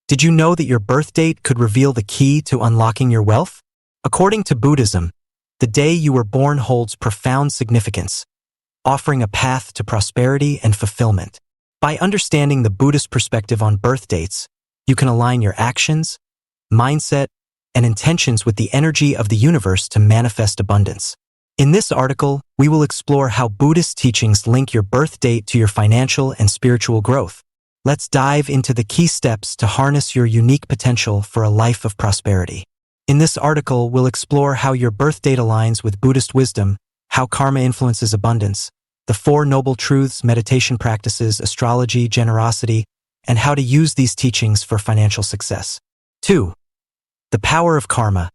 Did you know that your birth date could reveal the key to unlocking your wealth? According to Buddhism, the day you were born holds profound significance, offering a path to prosperity and fulfillment. By understanding the Buddhist perspective on birth dates, you can align your actions, mindset, and intentions with the energy of the universe to manifest abundance. In this article, we will explore how Buddhist teachings link your birth date to your financial and spiritual growth. Let's dive into the key steps to harness your unique potential for a life of prosperity. In this article, we'll explore how your birth date aligns with Buddhist wisdom, how karma influences abundance, the Four Noble Truths, meditation practices, astrology, generosity, and how to use these teachings for financial success. 2. The power of karma,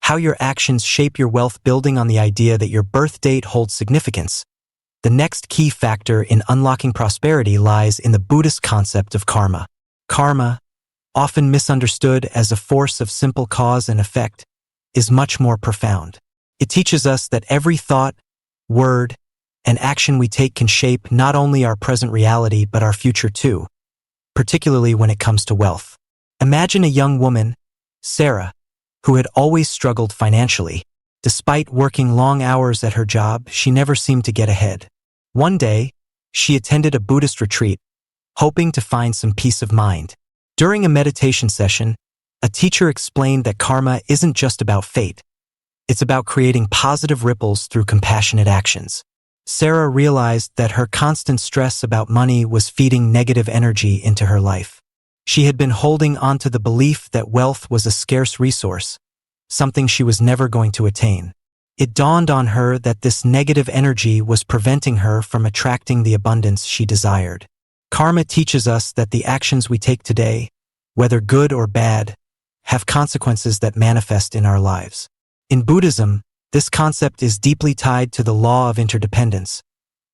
how your actions shape your wealth. Building on the idea that your birth date holds significance, the next key factor in unlocking prosperity lies in the Buddhist concept of karma. Karma, often misunderstood as a force of simple cause and effect, is much more profound. It teaches us that every thought, word, and action we take can shape not only our present reality but our future too, particularly when it comes to wealth. Imagine a young woman, Sarah, who had always struggled financially. Despite working long hours at her job, she never seemed to get ahead. One day, she attended a Buddhist retreat, hoping to find some peace of mind. During a meditation session, a teacher explained that karma isn't just about fate. It's about creating positive ripples through compassionate actions. Sarah realized that her constant stress about money was feeding negative energy into her life. She had been holding onto the belief that wealth was a scarce resource, something she was never going to attain. It dawned on her that this negative energy was preventing her from attracting the abundance she desired. Karma teaches us that the actions we take today, whether good or bad, have consequences that manifest in our lives. In Buddhism, this concept is deeply tied to the law of interdependence,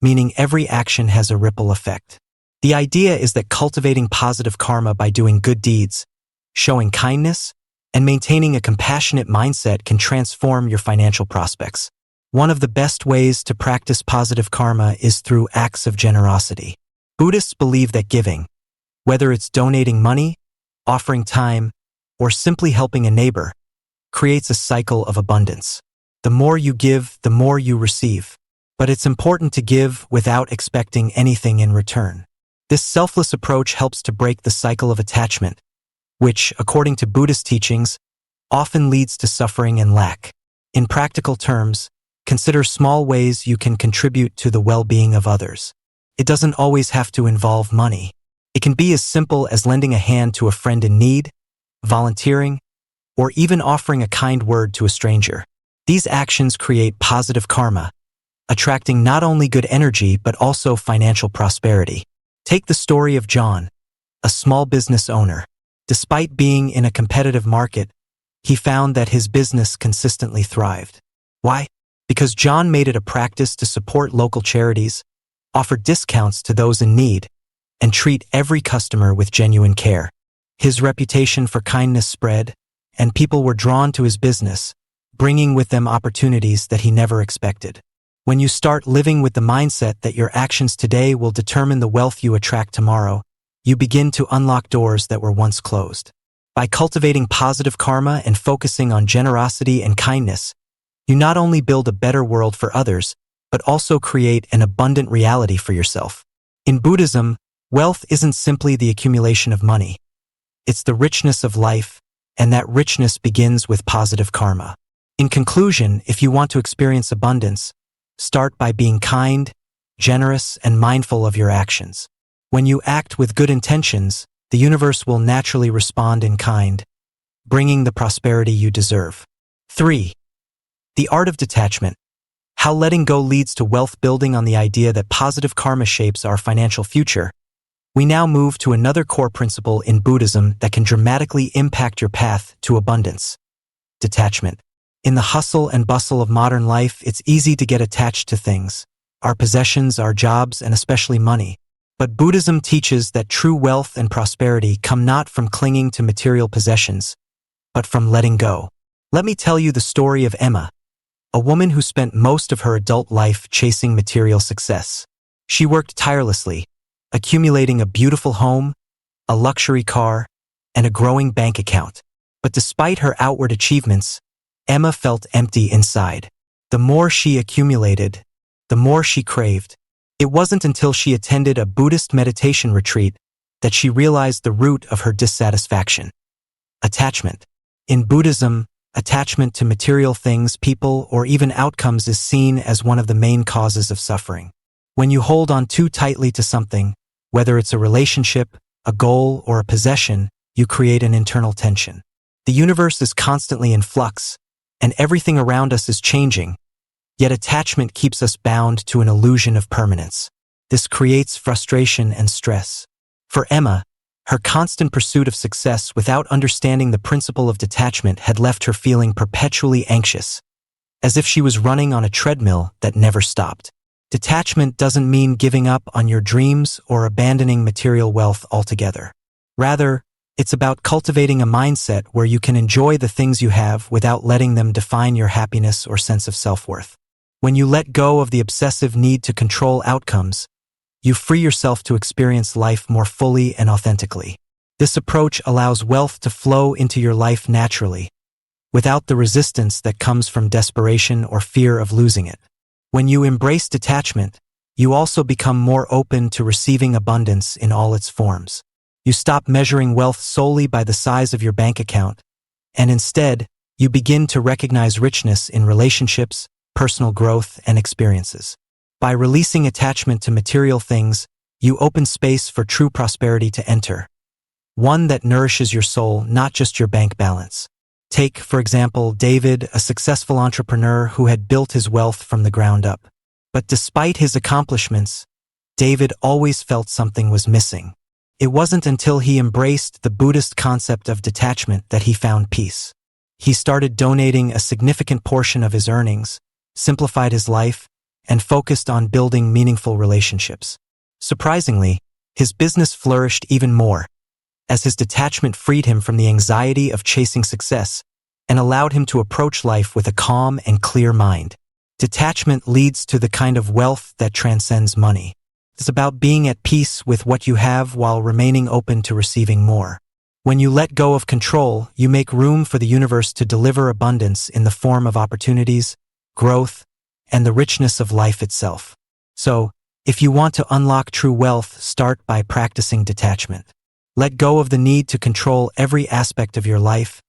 meaning every action has a ripple effect. The idea is that cultivating positive karma by doing good deeds, showing kindness, and maintaining a compassionate mindset can transform your financial prospects. One of the best ways to practice positive karma is through acts of generosity. Buddhists believe that giving, whether it's donating money, offering time, or simply helping a neighbor, creates a cycle of abundance. The more you give, the more you receive. But it's important to give without expecting anything in return. This selfless approach helps to break the cycle of attachment, which, according to Buddhist teachings, often leads to suffering and lack. In practical terms, consider small ways you can contribute to the well-being of others. It doesn't always have to involve money. It can be as simple as lending a hand to a friend in need, volunteering, or even offering a kind word to a stranger. These actions create positive karma, attracting not only good energy but also financial prosperity. Take the story of John, a small business owner. Despite being in a competitive market, he found that his business consistently thrived. Why? Because John made it a practice to support local charities, offer discounts to those in need, and treat every customer with genuine care. His reputation for kindness spread, and people were drawn to his business, bringing with them opportunities that he never expected. When you start living with the mindset that your actions today will determine the wealth you attract tomorrow, you begin to unlock doors that were once closed. By cultivating positive karma and focusing on generosity and kindness, you not only build a better world for others, but also create an abundant reality for yourself. In Buddhism, wealth isn't simply the accumulation of money. It's the richness of life, and that richness begins with positive karma. In conclusion, if you want to experience abundance, start by being kind, generous, and mindful of your actions. When you act with good intentions, the universe will naturally respond in kind, bringing the prosperity you deserve. 3. The art of detachment. How letting go leads to wealth. Building on the idea that positive karma shapes our financial future, we now move to another core principle in Buddhism that can dramatically impact your path to abundance: detachment. In the hustle and bustle of modern life, it's easy to get attached to things, our possessions, our jobs, and especially money. But Buddhism teaches that true wealth and prosperity come not from clinging to material possessions, but from letting go. Let me tell you the story of Emma, a woman who spent most of her adult life chasing material success. She worked tirelessly, accumulating a beautiful home, a luxury car, and a growing bank account. But despite her outward achievements, Emma felt empty inside. The more she accumulated, the more she craved. It wasn't until she attended a Buddhist meditation retreat that she realized the root of her dissatisfaction: attachment. In Buddhism, attachment to material things, people, or even outcomes is seen as one of the main causes of suffering. When you hold on too tightly to something, whether it's a relationship, a goal, or a possession, you create an internal tension. The universe is constantly in flux, and everything around us is changing, yet attachment keeps us bound to an illusion of permanence. This creates frustration and stress. For Emma, her constant pursuit of success without understanding the principle of detachment had left her feeling perpetually anxious, as if she was running on a treadmill that never stopped. Detachment doesn't mean giving up on your dreams or abandoning material wealth altogether. Rather, it's about cultivating a mindset where you can enjoy the things you have without letting them define your happiness or sense of self-worth. When you let go of the obsessive need to control outcomes, you free yourself to experience life more fully and authentically. This approach allows wealth to flow into your life naturally, without the resistance that comes from desperation or fear of losing it. When you embrace detachment, you also become more open to receiving abundance in all its forms. You stop measuring wealth solely by the size of your bank account, and instead, you begin to recognize richness in relationships, personal growth, and experiences. By releasing attachment to material things, you open space for true prosperity to enter, one that nourishes your soul, not just your bank balance. Take, for example, David, a successful entrepreneur who had built his wealth from the ground up. But despite his accomplishments, David always felt something was missing. It wasn't until he embraced the Buddhist concept of detachment that he found peace. He started donating a significant portion of his earnings, simplified his life, and focused on building meaningful relationships. Surprisingly, his business flourished even more, as his detachment freed him from the anxiety of chasing success and allowed him to approach life with a calm and clear mind. Detachment leads to the kind of wealth that transcends money. It's about being at peace with what you have while remaining open to receiving more. When you let go of control, you make room for the universe to deliver abundance in the form of opportunities, growth, and the richness of life itself. So, if you want to unlock true wealth, start by practicing detachment. Let go of the need to control every aspect of your life,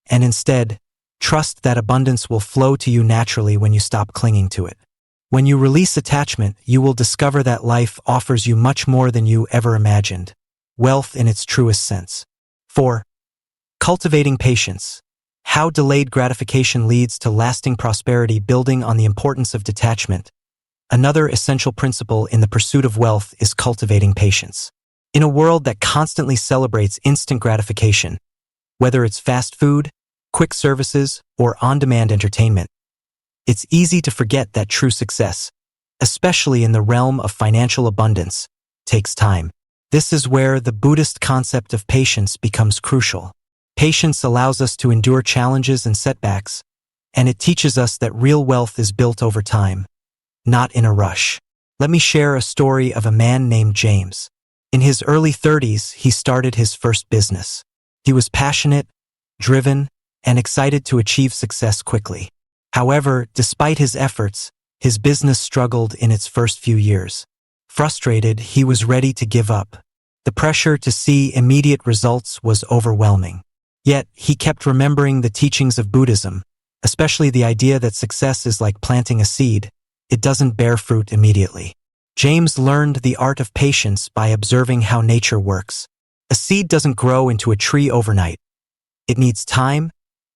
and instead, trust that abundance will flow to you naturally when you stop clinging to it. When you release attachment, you will discover that life offers you much more than you ever imagined. Wealth in its truest sense. 4. Cultivating patience. How delayed gratification leads to lasting prosperity. Building on the importance of detachment, another essential principle in the pursuit of wealth is cultivating patience. In a world that constantly celebrates instant gratification, whether it's fast food, quick services, or on-demand entertainment, it's easy to forget that true success, especially in the realm of financial abundance, takes time. This is where the Buddhist concept of patience becomes crucial. Patience allows us to endure challenges and setbacks, and it teaches us that real wealth is built over time, not in a rush. Let me share a story of a man named James. In his early 30s, he started his first business. He was passionate, driven, and excited to achieve success quickly. However, despite his efforts, his business struggled in its first few years. Frustrated, he was ready to give up. The pressure to see immediate results was overwhelming. Yet, he kept remembering the teachings of Buddhism, especially the idea that success is like planting a seed. It doesn't bear fruit immediately. James learned the art of patience by observing how nature works. A seed doesn't grow into a tree overnight. It needs time,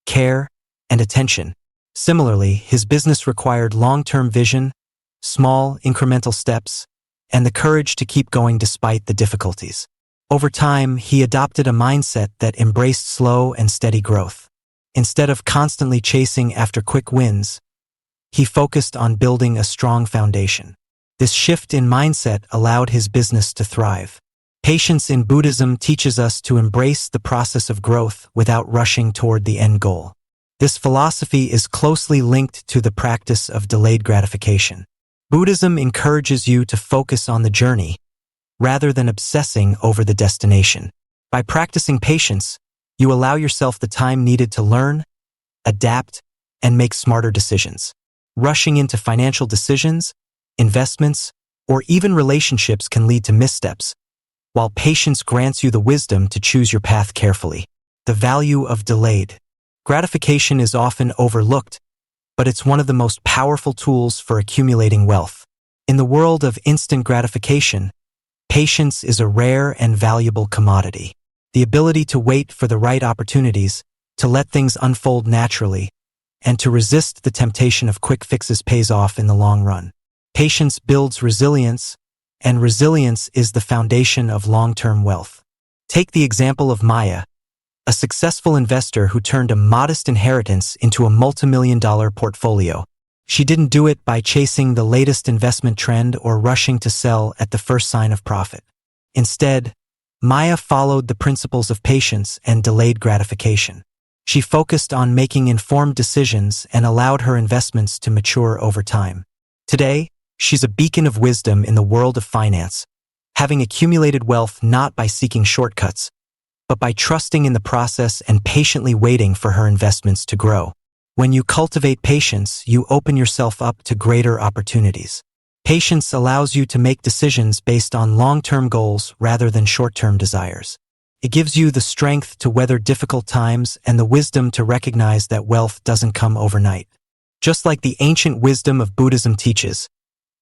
care, and attention. Similarly, his business required long-term vision, small, incremental steps, and the courage to keep going despite the difficulties. Over time, he adopted a mindset that embraced slow and steady growth. Instead of constantly chasing after quick wins, he focused on building a strong foundation. This shift in mindset allowed his business to thrive. Patience in Buddhism teaches us to embrace the process of growth without rushing toward the end goal. This philosophy is closely linked to the practice of delayed gratification. Buddhism encourages you to focus on the journey, rather than obsessing over the destination. By practicing patience, You allow yourself the time needed to learn, adapt, and make smarter decisions. Rushing into financial decisions, investments, or even relationships can lead to missteps, while patience grants you the wisdom to choose your path carefully. The value of delayed gratification is often overlooked, but it's one of the most powerful tools for accumulating wealth. In the world of instant gratification, patience is a rare and valuable commodity. The ability to wait for the right opportunities, to let things unfold naturally, and to resist the temptation of quick fixes pays off in the long run. Patience builds resilience, and resilience is the foundation of long-term wealth. Take the example of Maya, a successful investor who turned a modest inheritance into a multi-million-dollar portfolio. She didn't do it by chasing the latest investment trend or rushing to sell at the first sign of profit. Instead, Maya followed the principles of patience and delayed gratification. She focused on making informed decisions and allowed her investments to mature over time. Today, she's a beacon of wisdom in the world of finance, having accumulated wealth not by seeking shortcuts, but by trusting in the process and patiently waiting for her investments to grow. When you cultivate patience, you open yourself up to greater opportunities. Patience allows you to make decisions based on long-term goals rather than short-term desires. It gives you the strength to weather difficult times and the wisdom to recognize that wealth doesn't come overnight. Just like the ancient wisdom of Buddhism teaches,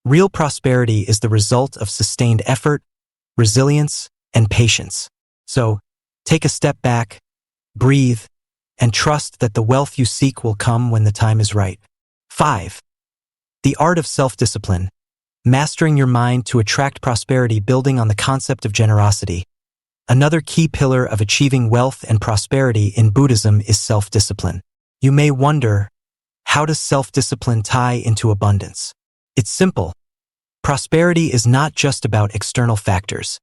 real prosperity is the result of sustained effort, resilience, and patience. So, take a step back, breathe, and trust that the wealth you seek will come when the time is right. 5. The art of self-discipline. Mastering your mind to attract prosperity building on the concept of generosity. Another key pillar of achieving wealth and prosperity in Buddhism is self-discipline. You may wonder, how does self-discipline tie into abundance? It's simple. Prosperity is not just about external factors.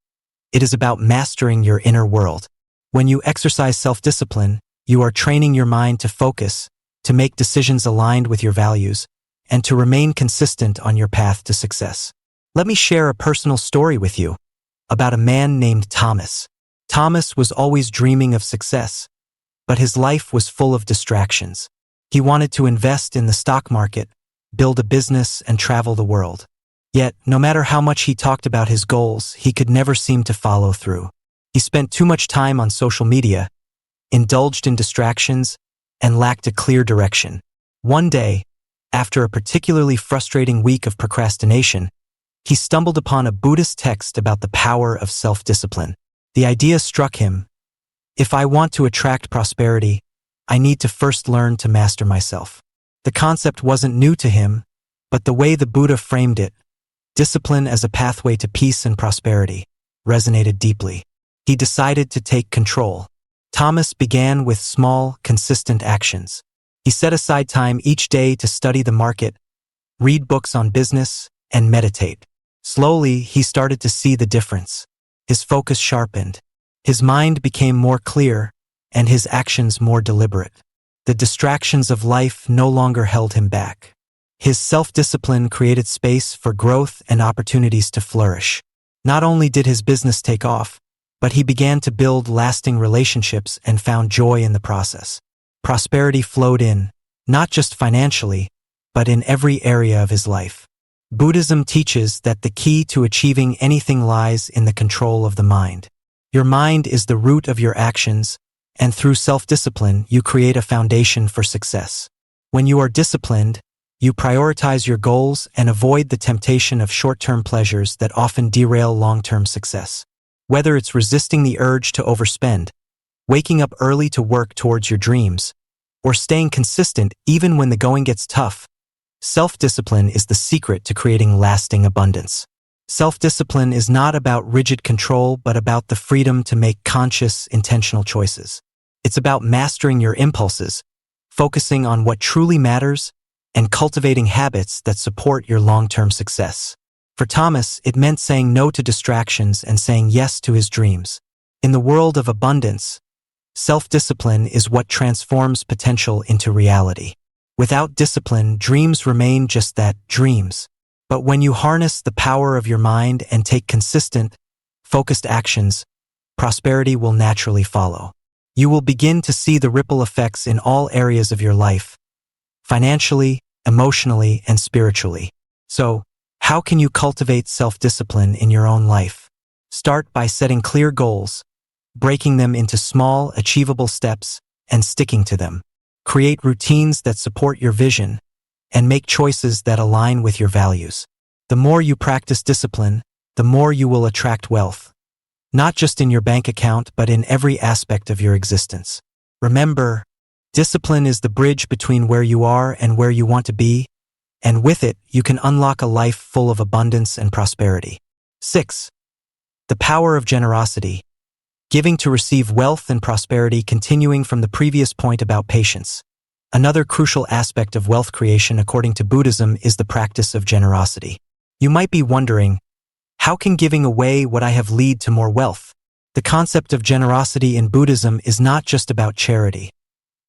It is about mastering your inner world. When you exercise self-discipline, you are training your mind to focus, to make decisions aligned with your values, and to remain consistent on your path to success. Let me share a personal story with you about a man named Thomas. Thomas was always dreaming of success, but his life was full of distractions. He wanted to invest in the stock market, build a business, and travel the world. Yet, no matter how much he talked about his goals, he could never seem to follow through. He spent too much time on social media, indulged in distractions, and lacked a clear direction. One day, after a particularly frustrating week of procrastination, he stumbled upon a Buddhist text about the power of self-discipline. The idea struck him: if I want to attract prosperity, I need to first learn to master myself. The concept wasn't new to him, but the way the Buddha framed it, discipline as a pathway to peace and prosperity, resonated deeply. He decided to take control. Thomas began with small, consistent actions. He set aside time each day to study the market, read books on business, and meditate. Slowly, he started to see the difference. His focus sharpened. His mind became more clear, and his actions more deliberate. The distractions of life no longer held him back. His self-discipline created space for growth and opportunities to flourish. Not only did his business take off, but he began to build lasting relationships and found joy in the process. Prosperity flowed in, not just financially, but in every area of his life. Buddhism teaches that the key to achieving anything lies in the control of the mind. Your mind is the root of your actions, and through self-discipline, you create a foundation for success. When you are disciplined, you prioritize your goals and avoid the temptation of short-term pleasures that often derail long-term success. Whether it's resisting the urge to overspend, waking up early to work towards your dreams, or staying consistent even when the going gets tough, self-discipline is the secret to creating lasting abundance. Self-discipline is not about rigid control, but about the freedom to make conscious, intentional choices. It's about mastering your impulses, focusing on what truly matters, and cultivating habits that support your long-term success. For Thomas, it meant saying no to distractions and saying yes to his dreams. In the world of abundance, self-discipline is what transforms potential into reality. Without discipline, dreams remain just that, dreams. But when you harness the power of your mind and take consistent, focused actions, prosperity will naturally follow. you will begin to see the ripple effects in all areas of your life, financially, emotionally, and spiritually. So, how can you cultivate self-discipline in your own life? Start by setting clear goals, breaking them into small, achievable steps, and sticking to them. Create routines that support your vision, and make choices that align with your values. The more you practice discipline, the more you will attract wealth, not just in your bank account, but in every aspect of your existence. Remember, discipline is the bridge between where you are and where you want to be, and with it, you can unlock a life full of abundance and prosperity. 6. The power of generosity. Giving to receive wealth and prosperity. Continuing from the previous point about patience. Another crucial aspect of wealth creation according to Buddhism is the practice of generosity. You might be wondering, how can giving away what I have lead to more wealth? The concept of generosity in Buddhism is not just about charity,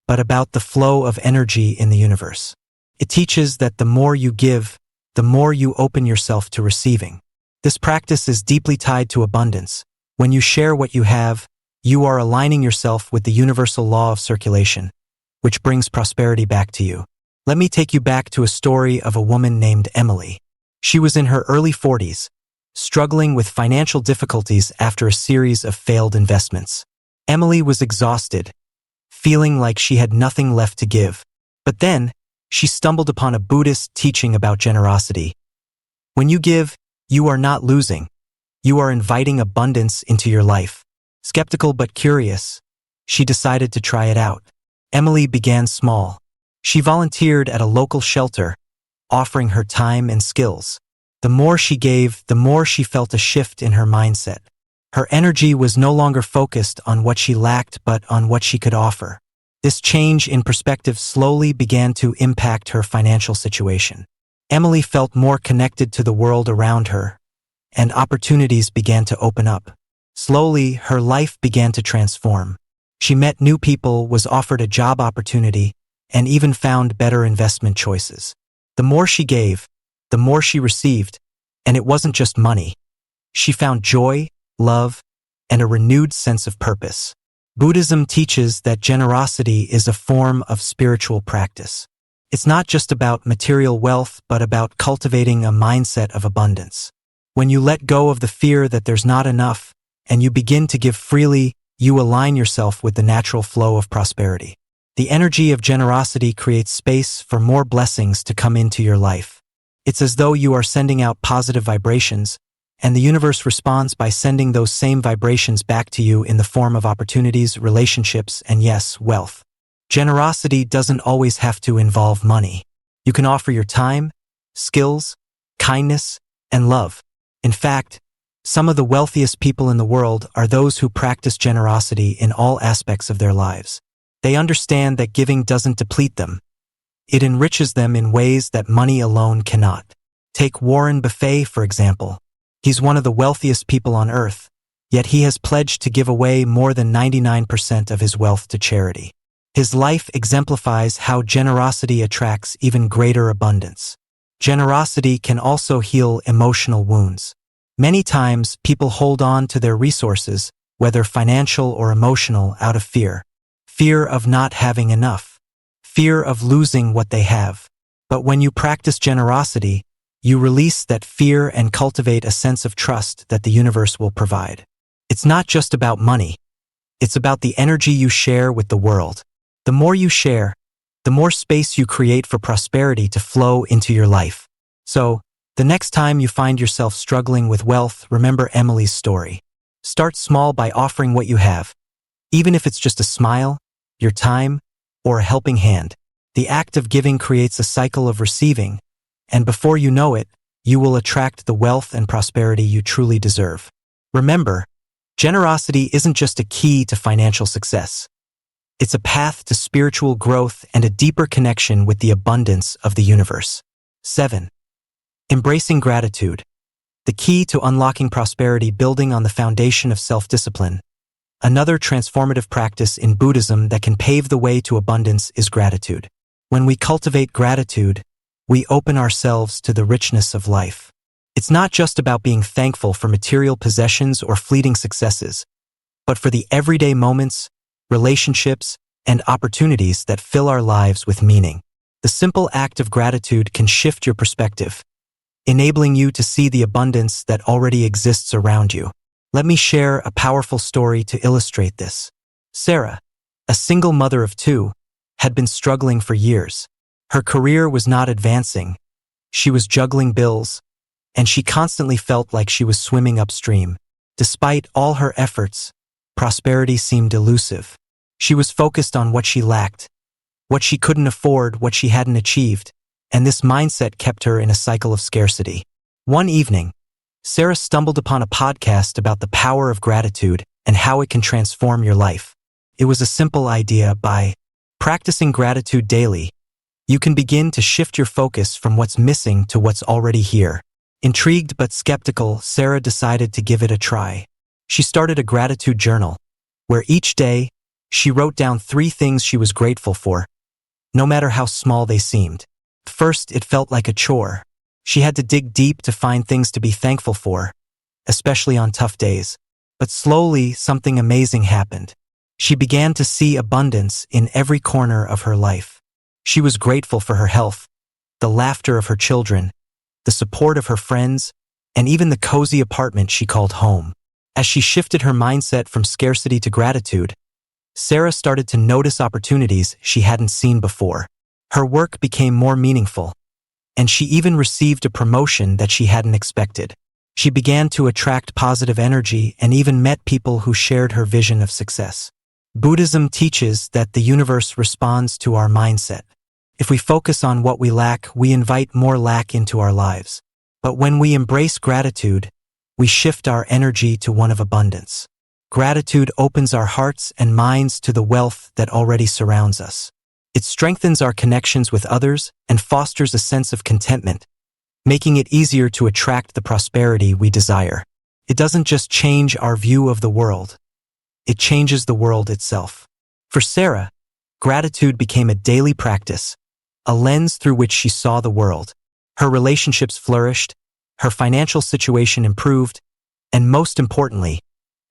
but about the flow of energy in the universe. It teaches that the more you give, the more you open yourself to receiving. This practice is deeply tied to abundance. When you share what you have, you are aligning yourself with the universal law of circulation, which brings prosperity back to you. Let me take you back to a story of a woman named Emily. She was in her early 40s, struggling with financial difficulties after a series of failed investments. Emily was exhausted, feeling like she had nothing left to give. But then, she stumbled upon a Buddhist teaching about generosity. When you give, you are not losing. You are inviting abundance into your life. Skeptical but curious, she decided to try it out. Emily began small. She volunteered at a local shelter, offering her time and skills. The more she gave, the more she felt a shift in her mindset. Her energy was no longer focused on what she lacked but on what she could offer. This change in perspective slowly began to impact her financial situation. Emily felt more connected to the world around her, and opportunities began to open up. Slowly, her life began to transform. She met new people, was offered a job opportunity, and even found better investment choices. The more she gave, the more she received, and it wasn't just money. She found joy, love, and a renewed sense of purpose. Buddhism teaches that generosity is a form of spiritual practice. It's not just about material wealth, but about cultivating a mindset of abundance. When you let go of the fear that there's not enough, and you begin to give freely, you align yourself with the natural flow of prosperity. The energy of generosity creates space for more blessings to come into your life. It's as though you are sending out positive vibrations, and the universe responds by sending those same vibrations back to you in the form of opportunities, relationships, and yes, wealth. Generosity doesn't always have to involve money. You can offer your time, skills, kindness, and love. In fact, some of the wealthiest people in the world are those who practice generosity in all aspects of their lives. They understand that giving doesn't deplete them. It enriches them in ways that money alone cannot. Take Warren Buffett, for example. He's one of the wealthiest people on earth, yet he has pledged to give away more than 99% of his wealth to charity. His life exemplifies how generosity attracts even greater abundance. Generosity can also heal emotional wounds. Many times, people hold on to their resources, whether financial or emotional, out of fear. Fear of not having enough. Fear of losing what they have. But when you practice generosity, you release that fear and cultivate a sense of trust that the universe will provide. It's not just about money. It's about the energy you share with the world. The more you share, the more space you create for prosperity to flow into your life. So, the next time you find yourself struggling with wealth, remember Emily's story. Start small by offering what you have. Even if it's just a smile, your time, or a helping hand. The act of giving creates a cycle of receiving, and before you know it, you will attract the wealth and prosperity you truly deserve. Remember, generosity isn't just a key to financial success. It's a path to spiritual growth and a deeper connection with the abundance of the universe. 7. Embracing gratitude. The key to unlocking prosperity. Building on the foundation of self-discipline. Another transformative practice in Buddhism that can pave the way to abundance is gratitude. When we cultivate gratitude, we open ourselves to the richness of life. It's not just about being thankful for material possessions or fleeting successes, but for the everyday moments, relationships, and opportunities that fill our lives with meaning. The simple act of gratitude can shift your perspective, enabling you to see the abundance that already exists around you. Let me share a powerful story to illustrate this. Sarah, a single mother of two, had been struggling for years. Her career was not advancing. She was juggling bills, and she constantly felt like she was swimming upstream. Despite all her efforts, prosperity seemed elusive. She was focused on what she lacked, what she couldn't afford, what she hadn't achieved, and this mindset kept her in a cycle of scarcity. One evening, Sarah stumbled upon a podcast about the power of gratitude and how it can transform your life. It was a simple idea: by practicing gratitude daily, you can begin to shift your focus from what's missing to what's already here. Intrigued but skeptical, Sarah decided to give it a try. She started a gratitude journal, where each day she wrote down 3 things she was grateful for, no matter how small they seemed. At first, it felt like a chore. She had to dig deep to find things to be thankful for, especially on tough days. But slowly, something amazing happened. She began to see abundance in every corner of her life. She was grateful for her health, the laughter of her children, the support of her friends, and even the cozy apartment she called home. As she shifted her mindset from scarcity to gratitude, Sarah started to notice opportunities she hadn't seen before. Her work became more meaningful, and she even received a promotion that she hadn't expected. She began to attract positive energy and even met people who shared her vision of success. Buddhism teaches that the universe responds to our mindset. If we focus on what we lack, we invite more lack into our lives. But when we embrace gratitude, we shift our energy to one of abundance. Gratitude opens our hearts and minds to the wealth that already surrounds us. It strengthens our connections with others and fosters a sense of contentment, making it easier to attract the prosperity we desire. It doesn't just change our view of the world, it changes the world itself. For Sarah, gratitude became a daily practice, a lens through which she saw the world. Her relationships flourished, her financial situation improved, and most importantly,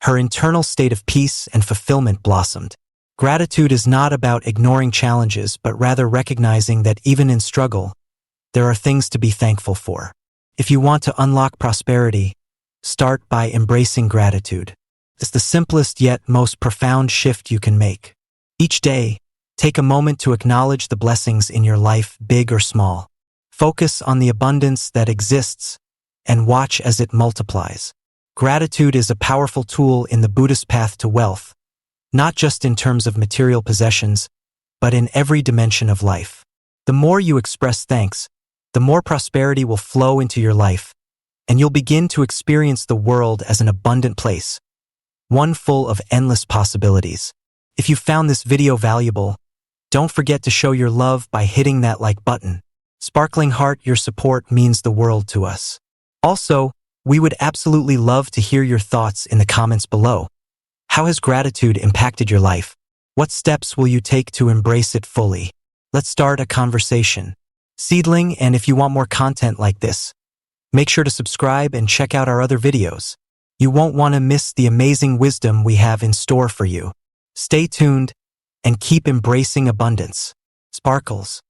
her internal state of peace and fulfillment blossomed. Gratitude is not about ignoring challenges, but rather recognizing that even in struggle, there are things to be thankful for. If you want to unlock prosperity, start by embracing gratitude. It's the simplest yet most profound shift you can make. Each day, take a moment to acknowledge the blessings in your life, big or small. Focus on the abundance that exists and watch as it multiplies. Gratitude is a powerful tool in the Buddhist path to wealth, not just in terms of material possessions, but in every dimension of life. The more you express thanks, the more prosperity will flow into your life, and you'll begin to experience the world as an abundant place, one full of endless possibilities. If you found this video valuable, don't forget to show your love by hitting that like button. Sparkling heart, your support means the world to us. Also, we would absolutely love to hear your thoughts in the comments below. How has gratitude impacted your life? What steps will you take to embrace it fully? Let's start a conversation. Seedling, and if you want more content like this, make sure to subscribe and check out our other videos. You won't want to miss the amazing wisdom we have in store for you. Stay tuned and keep embracing abundance. Sparkles.